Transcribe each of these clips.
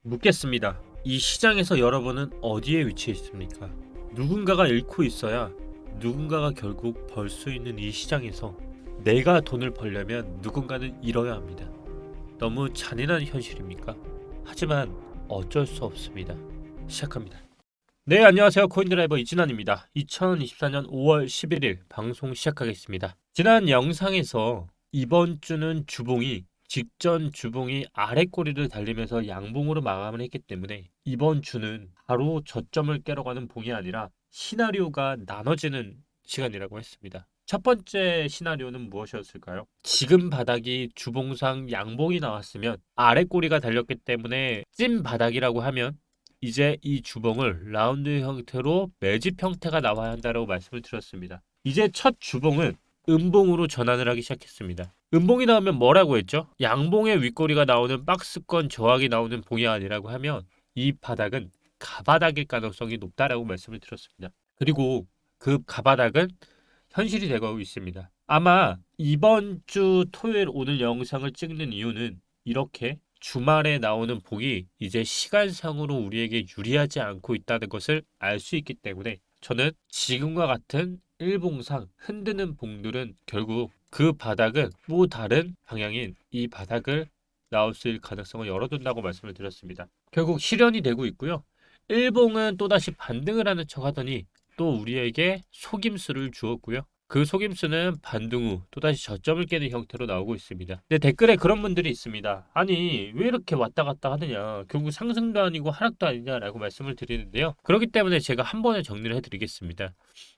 묻겠습니다. 이 시장에서 여러분은 어디에 위치해 있습니까? 누군가가 잃고 있어야 누군가가 결국 벌 수 있는 이 시장에서 내가 돈을 벌려면 누군가는 잃어야 합니다. 너무 잔인한 현실입니까? 하지만 어쩔 수 없습니다. 시작합니다. 네, 안녕하세요. 코인드라이버 이진환입니다. 2024년 5월 11일 방송 시작하겠습니다. 지난 영상에서 이번 주는 주봉이 직전 주봉이 아래 꼬리를 달리면서 양봉으로 마감을 했기 때문에 이번 주는 바로 저점을 깨러 가는 봉이 아니라 시나리오가 나눠지는 시간이라고 했습니다. 첫 번째 시나리오는 무엇이었을까요? 지금 바닥이 주봉상 양봉이 나왔으면 아래 꼬리가 달렸기 때문에 찐 바닥이라고 하면 이제 이 주봉을 라운드 형태로 매집 형태가 나와야 한다고 말씀을 드렸습니다. 이제 첫 주봉은 음봉으로 전환을 하기 시작했습니다. 음봉이 나오면 뭐라고 했죠? 양봉의 윗꼬리가 나오는 박스권 저항이 나오는 봉이 아니라고 하면 이 바닥은 가바닥일 가능성이 높다라고 말씀을 드렸습니다. 그리고 그 가바닥은 현실이 되고 있습니다. 아마 이번 주 토요일 오늘 영상을 찍는 이유는 이렇게 주말에 나오는 봉이 이제 시간상으로 우리에게 유리하지 않고 있다는 것을 알 수 있기 때문에 저는 지금과 같은 일봉상 흔드는 봉들은 결국 그 바닥은 또 다른 방향인 이 바닥을 나올 수 있을 가능성을 열어둔다고 말씀을 드렸습니다. 결국 실현이 되고 있고요. 일봉은 또다시 반등을 하는 척 하더니 또 우리에게 속임수를 주었고요. 그 속임수는 반등 후 또다시 저점을 깨는 형태로 나오고 있습니다. 근데 댓글에 그런 분들이 있습니다. 아니 왜 이렇게 왔다 갔다 하느냐, 결국 상승도 아니고 하락도 아니냐라고 말씀을 드리는데요. 그렇기 때문에 제가 한 번에 정리를 해드리겠습니다.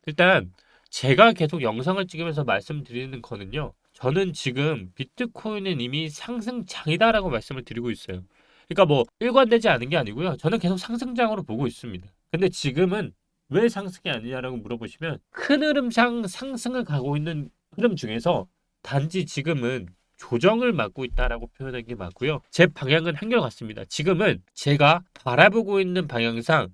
일단 제가 계속 영상을 찍으면서 말씀드리는 거는요, 저는 지금 비트코인은 이미 상승장이다라고 말씀을 드리고 있어요. 그러니까 뭐 일관되지 않은 게 아니고요, 저는 계속 상승장으로 보고 있습니다. 근데 지금은 왜 상승이 아니냐라고 물어보시면 큰 흐름상 상승을 가고 있는 흐름 중에서 단지 지금은 조정을 맞고 있다라고 표현한 게 맞고요. 제 방향은 한결같습니다. 지금은 제가 바라보고 있는 방향상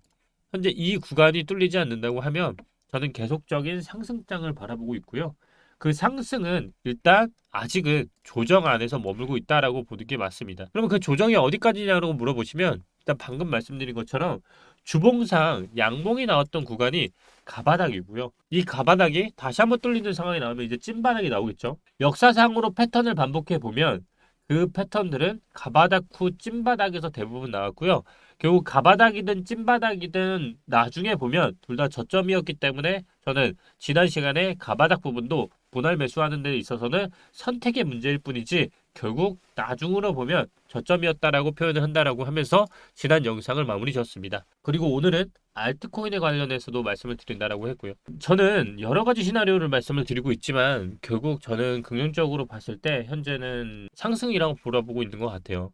현재 이 구간이 뚫리지 않는다고 하면 저는 계속적인 상승장을 바라보고 있고요. 그 상승은 일단 아직은 조정 안에서 머물고 있다라고 보는 게 맞습니다. 그러면 그 조정이 어디까지냐고 물어보시면 일단 방금 말씀드린 것처럼 주봉상 양봉이 나왔던 구간이 가바닥이고요. 이 가바닥이 다시 한번 뚫리는 상황이 나오면 이제 찐바닥이 나오겠죠. 역사상으로 패턴을 반복해 보면 그 패턴들은 가바닥 후 찐바닥에서 대부분 나왔고요. 결국 가바닥이든 찐바닥이든 나중에 보면 둘 다 저점이었기 때문에 저는 지난 시간에 가바닥 부분도 분할 매수하는 데 있어서는 선택의 문제일 뿐이지 결국 나중으로 보면 저점이었다라고 표현을 한다라고 하면서 지난 영상을 마무리 지었습니다. 그리고 오늘은 알트코인에 관련해서도 말씀을 드린다라고 했고요. 저는 여러 가지 시나리오를 말씀을 드리고 있지만 결국 저는 긍정적으로 봤을 때 현재는 상승이라고 바라보고 있는 것 같아요.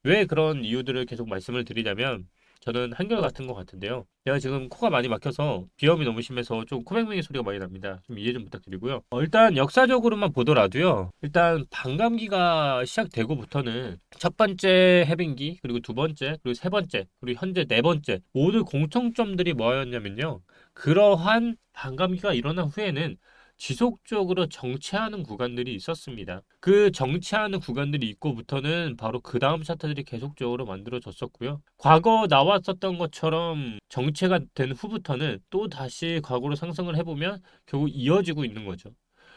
왜 그런 이유들을 계속 말씀을 드리냐면 저는 한결같은 것 같은데요. 제가 지금 코가 많이 막혀서 비염이 너무 심해서 좀 코맹맹이 소리가 많이 납니다. 좀 이해 좀 부탁드리고요. 일단 역사적으로만 보더라도요. 일단 반감기가 시작되고부터는 첫 번째 해빙기, 그리고 두 번째, 그리고 세 번째, 그리고 현재 네 번째 모두 공통점들이 뭐였냐면요. 그러한 반감기가 일어난 후에는 지속적으로 정체하는 구간들이 있었습니다. 그 정체하는 구간들이 있고부터는 바로 그 다음 차트들이 계속적으로 만들어졌었고요. 과거 나왔었던 것처럼 정체가 된 후부터는 또 다시 과거로 상승을 해보면 결국 이어지고 있는 거죠.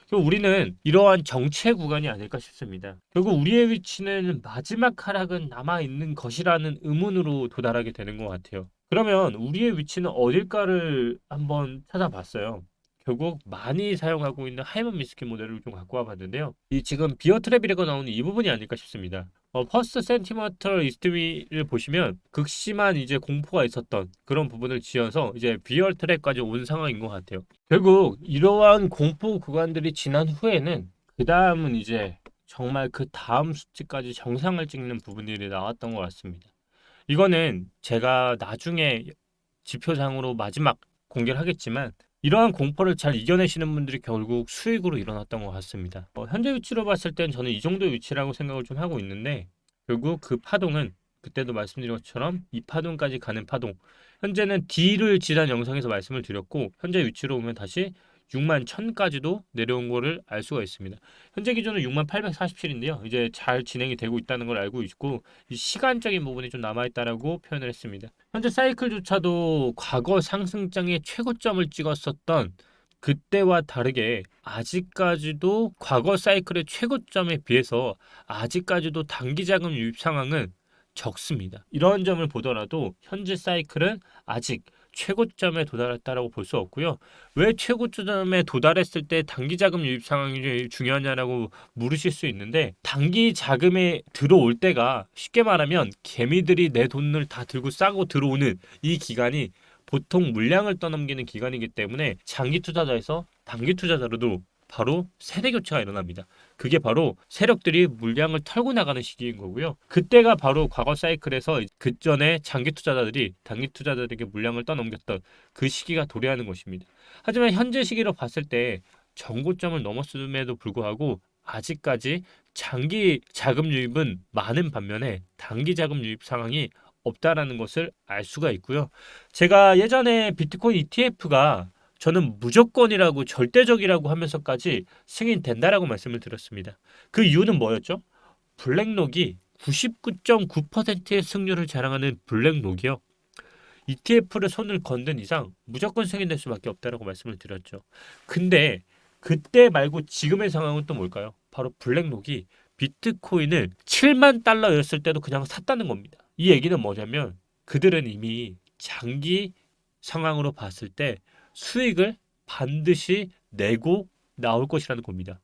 결국 우리는 이러한 정체 구간이 아닐까 싶습니다. 결국 우리의 위치는 마지막 하락은 남아있는 것이라는 의문으로 도달하게 되는 것 같아요. 그러면 우리의 위치는 어딜까를 한번 찾아봤어요. 결국 많이 사용하고 있는 하이먼 미스키 모델을 좀 갖고 와봤는데요. 이 지금 비어 트랩이라고 나오는 이 부분이 아닐까 싶습니다. 퍼스트 센티머털 이스트미를 보시면 극심한 이제 공포가 있었던 그런 부분을 지어서 이제 비어 트랩까지 온 상황인 것 같아요. 결국 이러한 공포 구간들이 지난 후에는 그 다음은 이제 정말 그 다음 수치까지 정상을 찍는 부분들이 나왔던 것 같습니다. 이거는 제가 나중에 지표상으로 마지막 공개를 하겠지만 이러한 공포를 잘 이겨내시는 분들이 결국 수익으로 일어났던 것 같습니다. 현재 위치로 봤을 땐 저는 이 정도의 위치라고 생각을 좀 하고 있는데 결국 그 파동은 그때도 말씀드린 것처럼 이 파동까지 가는 파동, 현재는 D를 지난 영상에서 말씀을 드렸고 현재 위치로 오면 다시 6만 1000까지도 내려온 거를 알 수가 있습니다. 현재 기준은 6만 847인데요. 이제 잘 진행이 되고 있다는 걸 알고 있고 이 시간적인 부분이 좀 남아있다라고 표현을 했습니다. 현재 사이클조차도 과거 상승장의 최고점을 찍었었던 그때와 다르게 아직까지도 과거 사이클의 최고점에 비해서 아직까지도 단기 자금 유입 상황은 적습니다. 이런 점을 보더라도 현재 사이클은 아직 최고점에 도달했다라고 볼 수 없고요. 왜 최고점에 도달했을 때 단기 자금 유입 상황이 제일 중요하냐라고 물으실 수 있는데 단기 자금에 들어올 때가 쉽게 말하면 개미들이 내 돈을 다 들고 싸고 들어오는 이 기간이 보통 물량을 떠넘기는 기간이기 때문에 장기 투자자에서 단기 투자자로도 바로 세대 교체가 일어납니다. 그게 바로 세력들이 물량을 털고 나가는 시기인 거고요. 그때가 바로 과거 사이클에서 그 전에 장기 투자자들이 단기 투자자들에게 물량을 떠넘겼던 그 시기가 도래하는 것입니다. 하지만 현재 시기로 봤을 때 정고점을 넘었음에도 불구하고 아직까지 장기 자금 유입은 많은 반면에 단기 자금 유입 상황이 없다라는 것을 알 수가 있고요. 제가 예전에 비트코인 ETF가 저는 무조건이라고 절대적이라고 하면서까지 승인된다라고 말씀을 드렸습니다. 그 이유는 뭐였죠? 블랙록이 99.9%의 승률을 자랑하는 블랙록이요. ETF를 손을 건든 이상 무조건 승인될 수밖에 없다라고 말씀을 드렸죠. 근데 그때 말고 지금의 상황은 또 뭘까요? 바로 블랙록이 비트코인을 7만 달러였을 때도 그냥 샀다는 겁니다. 이 얘기는 뭐냐면 그들은 이미 장기 상황으로 봤을 때 수익을 반드시 내고 나올 것이라는 겁니다.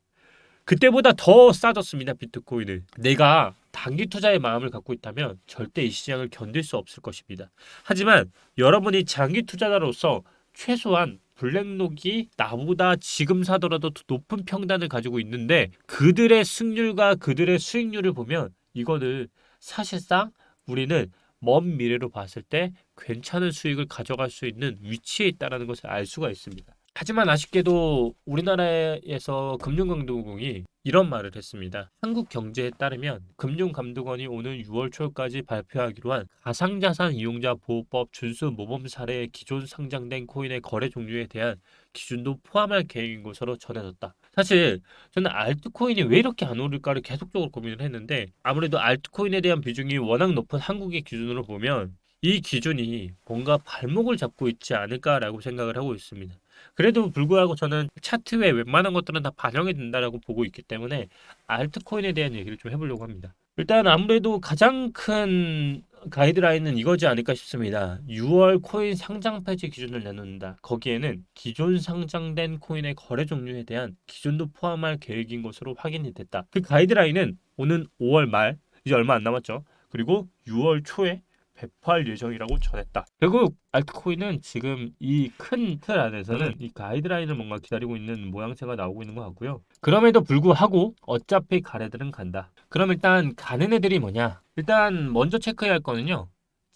그때보다 더 싸졌습니다. 비트코인은. 내가 단기 투자의 마음을 갖고 있다면 절대 이 시장을 견딜 수 없을 것입니다. 하지만 여러분이 장기 투자자로서 최소한 블랙록이 나보다 지금 사더라도 더 높은 평단을 가지고 있는데 그들의 승률과 그들의 수익률을 보면 이거는 사실상 우리는 먼 미래로 봤을 때 괜찮은 수익을 가져갈 수 있는 위치에 있다는 것을 알 수가 있습니다. 하지만 아쉽게도 우리나라에서 금융감독원이 이런 말을 했습니다. 한국 경제에 따르면 금융감독원이 오는 6월 초까지 발표하기로 한 가상자산 이용자 보호법 준수 모범 사례의 기존 상장된 코인의 거래 종류에 대한 기준도 포함할 계획인 것으로 전해졌다. 사실 저는 알트코인이 왜 이렇게 안 오를까를 계속적으로 고민을 했는데 아무래도 알트코인에 대한 비중이 워낙 높은 한국의 기준으로 보면 이 기준이 뭔가 발목을 잡고 있지 않을까라고 생각을 하고 있습니다. 그래도 불구하고 저는 차트 외 웬만한 것들은 다 반영이 된다라고 보고 있기 때문에 알트코인에 대한 얘기를 좀 해보려고 합니다. 일단 아무래도 가장 큰 가이드라인은 이거지 않을까 싶습니다. 6월 코인 상장 폐지 기준을 내놓는다. 거기에는 기존 상장된 코인의 거래 종류에 대한 기준도 포함할 계획인 것으로 확인이 됐다. 그 가이드라인은 오는 5월 말, 이제 얼마 안 남았죠. 그리고 6월 초에 배포할 예정이라고 전했다. 결국 알트코인은 지금 이 큰 틀 안에서는 이 가이드라인을 뭔가 기다리고 있는 모양새가 나오고 있는 것 같고요. 그럼에도 불구하고 어차피 갈 애들은 간다. 그럼 일단 가는 애들이 뭐냐? 일단 먼저 체크해야 할 거는요.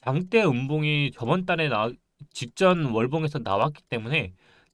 장대 음봉이 저번 달에 직전 월봉에서 나왔기 때문에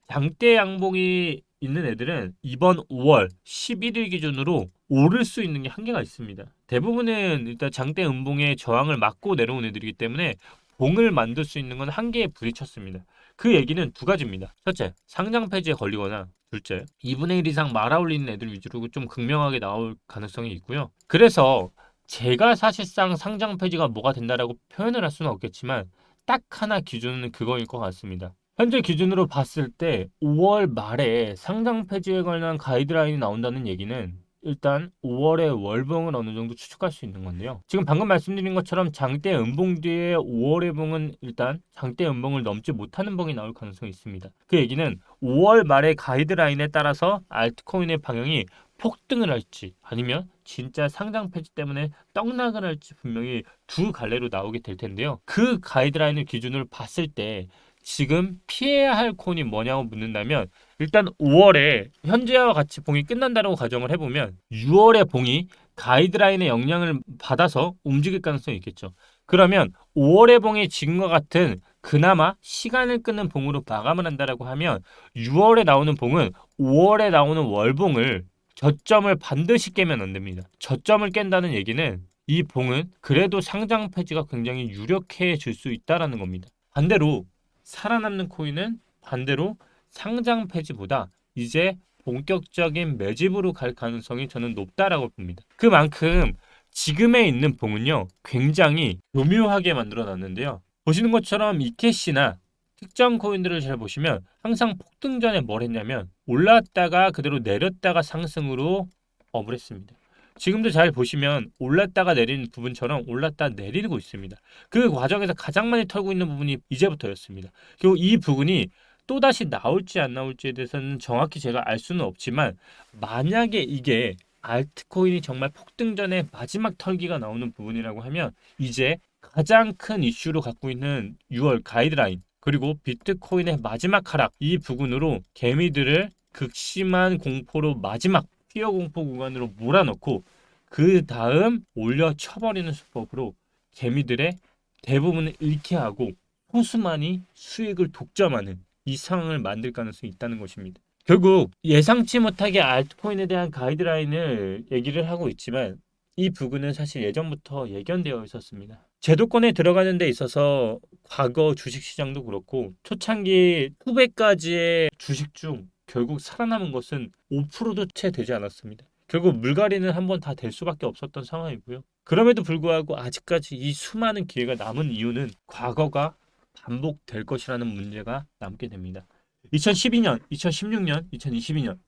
장대 양봉이 있는 애들은 이번 5월 11일 기준으로 오를 수 있는 게 한계가 있습니다. 대부분은 일단 장대 음봉의 저항을 막고 내려온 애들이기 때문에 봉을 만들 수 있는 건 한계에 부딪혔습니다. 그 얘기는 두 가지입니다. 첫째, 상장 폐지에 걸리거나 둘째, 2분의 1 이상 말아올리는 애들 위주로 좀 극명하게 나올 가능성이 있고요. 그래서 제가 사실상 상장 폐지가 뭐가 된다라고 표현을 할 수는 없겠지만 딱 하나 기준은 그거일 것 같습니다. 현재 기준으로 봤을 때 5월 말에 상장 폐지에 관한 가이드라인이 나온다는 얘기는 일단 5월에 월봉을 어느 정도 추측할 수 있는 건데요. 지금 방금 말씀드린 것처럼 장대 음봉 뒤에 5월의 봉은 일단 장대 음봉을 넘지 못하는 봉이 나올 가능성이 있습니다. 그 얘기는 5월 말의 가이드라인에 따라서 알트코인의 방향이 폭등을 할지 아니면 진짜 상장 폐지 때문에 떡락을 할지 분명히 두 갈래로 나오게 될 텐데요. 그 가이드라인을 기준으로 봤을 때 지금 피해야 할 코인이 뭐냐고 묻는다면 일단 5월에 현재와 같이 봉이 끝난다고 가정을 해보면 6월에 봉이 가이드라인의 영향을 받아서 움직일 가능성이 있겠죠. 그러면 5월의 봉이 지금과 같은 그나마 시간을 끄는 봉으로 마감을 한다라고 하면 6월에 나오는 봉은 5월에 나오는 월봉을 저점을 반드시 깨면 안 됩니다. 저점을 깬다는 얘기는 이 봉은 그래도 상장 폐지가 굉장히 유력해질 수 있다는 겁니다. 반대로 살아남는 코인은 반대로 상장 폐지보다 이제 본격적인 매집으로 갈 가능성이 저는 높다라고 봅니다. 그만큼 지금에 있는 봉은요, 굉장히 교묘하게 만들어 놨는데요. 보시는 것처럼 이캐시나 특정 코인들을 잘 보시면 항상 폭등 전에 뭘 했냐면 올랐다가 그대로 내렸다가 상승으로 업을 했습니다. 지금도 잘 보시면 올랐다가 내리는 부분처럼 올랐다 내리고 있습니다. 그 과정에서 가장 많이 털고 있는 부분이 이제부터였습니다. 그리고 이 부분이 또다시 나올지 안 나올지에 대해서는 정확히 제가 알 수는 없지만, 만약에 이게 알트코인이 정말 폭등 전에 마지막 털기가 나오는 부분이라고 하면 이제 가장 큰 이슈로 갖고 있는 6월 가이드라인, 그리고 비트코인의 마지막 하락, 이 부분으로 개미들을 극심한 공포로 마지막 피어 공포 구간으로 몰아넣고 그 다음 올려 쳐버리는 수법으로 개미들의 대부분을 잃게 하고 소수만이 수익을 독점하는 이 상황을 만들 가능성이 있다는 것입니다. 결국 예상치 못하게 알트코인에 대한 가이드라인을 얘기를 하고 있지만 이 부분은 사실 예전부터 예견되어 있었습니다. 제도권에 들어가는 데 있어서 과거 주식시장도 그렇고 초창기 후배까지의 주식 중 결국 살아남은 것은 5%도 채 되지 않았습니다. 결국 물갈이는 한번 다 될 수밖에 없었던 상황이고요. 그럼에도 불구하고 아직까지 이 수많은 기회가 남은 이유는 과거가 반복될 것이라는 문제가 남게 됩니다. 2012년, 2016년, 2022년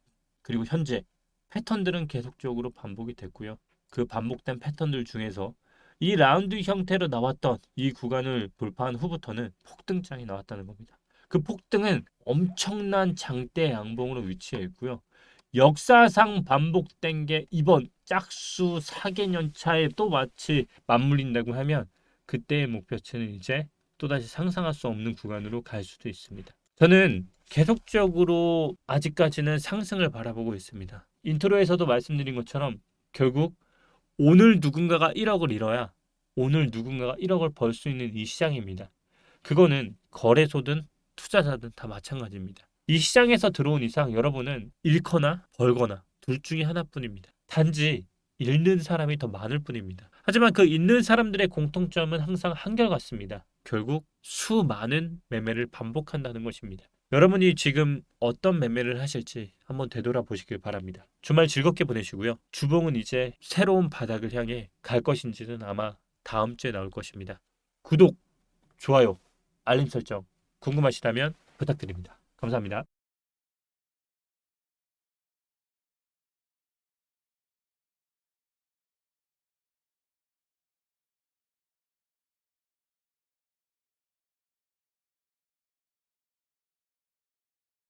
그리고 현재 패턴들은 계속적으로 반복이 됐고요. 그 반복된 패턴들 중에서 이 라운드 형태로 나왔던 이 구간을 돌파한 후부터는 폭등장이 나왔다는 겁니다. 그 폭등은 엄청난 장대 양봉으로 위치해 있고요. 역사상 반복된 게 이번 짝수 4개년 차에 또 마치 맞물린다고 하면 그때의 목표치는 이제 또다시 상상할 수 없는 구간으로 갈 수도 있습니다. 저는 계속적으로 아직까지는 상승을 바라보고 있습니다. 인트로에서도 말씀드린 것처럼 결국 오늘 누군가가 1억을 잃어야 오늘 누군가가 1억을 벌 수 있는 이 시장입니다. 그거는 거래소든 투자자든 다 마찬가지입니다. 이 시장에서 들어온 이상 여러분은 잃거나 벌거나 둘 중에 하나뿐입니다. 단지 잃는 사람이 더 많을 뿐입니다. 하지만 그 잃는 사람들의 공통점은 항상 한결같습니다. 결국 수많은 매매를 반복한다는 것입니다. 여러분이 지금 어떤 매매를 하실지 한번 되돌아보시길 바랍니다. 주말 즐겁게 보내시고요. 주봉은 이제 새로운 바닥을 향해 갈 것인지는 아마 다음 주에 나올 것입니다. 구독, 좋아요, 알림 설정 궁금하시다면 부탁드립니다. 감사합니다.